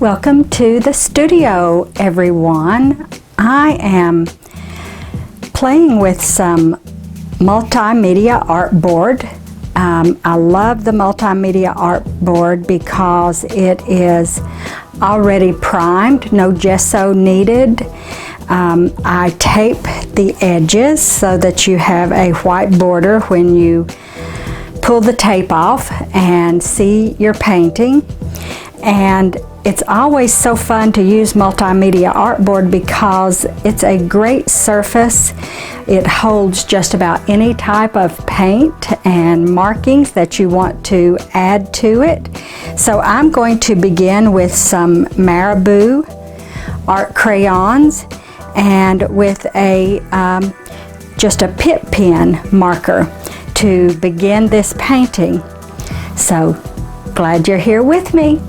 Welcome to the studio, everyone. I am playing with some multimedia artboard. I love the multimedia artboard because it is already primed, no gesso needed. I tape the edges so that you have a white border when you pull the tape off and see your painting. And it's always so fun to use multimedia artboard because it's a great surface. It holds just about any type of paint and markings that you want to add to it. So I'm going to begin with some Marabou art crayons and with a just a pip pen marker to begin this painting. So glad you're here with me.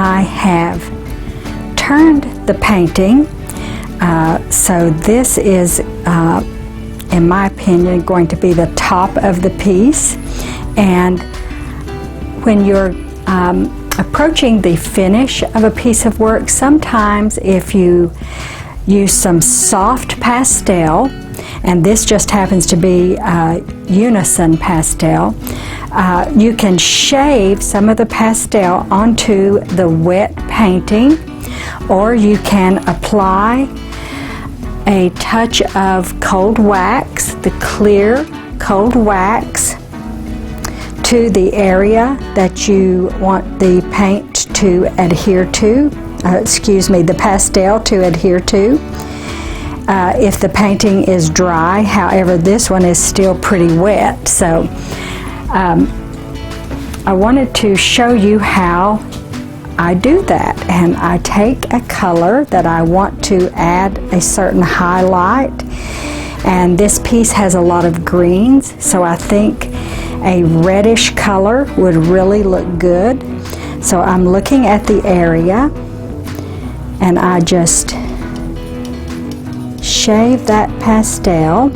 I have turned the painting. So this is, in my opinion, going to be the top of the piece. And when you're approaching the finish of a piece of work, sometimes if you use some soft pastel, and this just happens to be unison pastel, you can shave some of the pastel onto the wet painting, or you can apply a touch of cold wax, the clear cold wax, to the area that you want the paint to adhere to, the pastel to adhere to. If the painting is dry, however, this one is still pretty wet. So I wanted to show you how I do that. And I take a color that I want to add a certain highlight, and this piece has a lot of greens, so I think a reddish color would really look good. So I'm looking at the area, and I just shave that pastel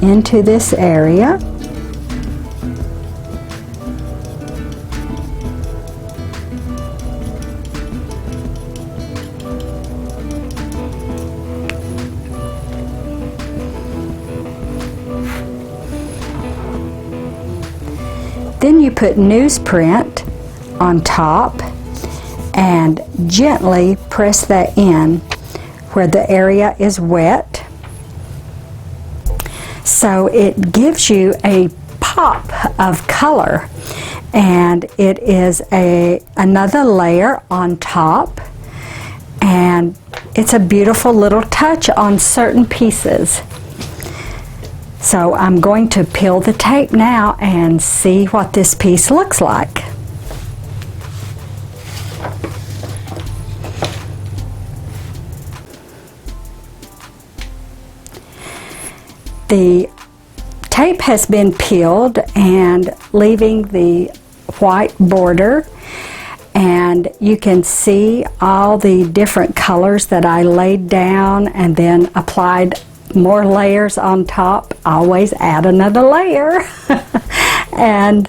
into this area. Then you put newsprint on top and gently press that in where the area is wet. So it gives you a pop of color, and it is another layer on top, and it's a beautiful little touch on certain pieces. So I'm going to peel the tape now and see what this piece looks like. The tape has been peeled and leaving the white border, and you can see all the different colors that I laid down and then applied more layers on top. Always add another layer. And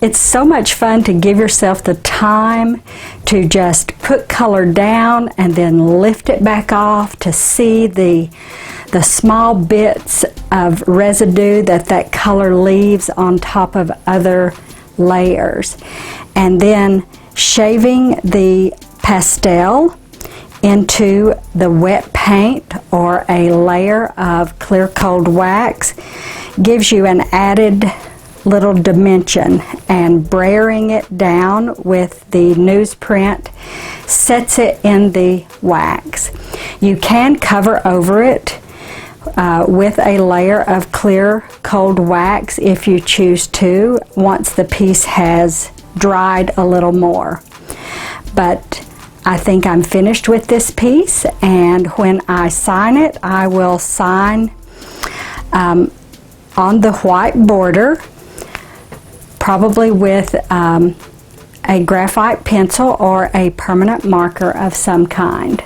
it's so much fun to give yourself the time to just put color down and then lift it back off to see the small bits of residue that color leaves on top of other layers. And then shaving the pastel into the wet paint or a layer of clear cold wax gives you an added little dimension, and brayering it down with the newsprint sets it in the wax. You can cover over it with a layer of clear cold wax if you choose to, once the piece has dried a little more. But I think I'm finished with this piece, and when I sign it, I will sign on the white border, probably with a graphite pencil or a permanent marker of some kind.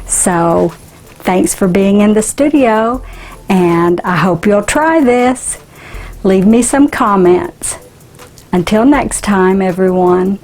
So thanks for being in the studio, and I hope you'll try this. Leave me some comments. Until next time, everyone.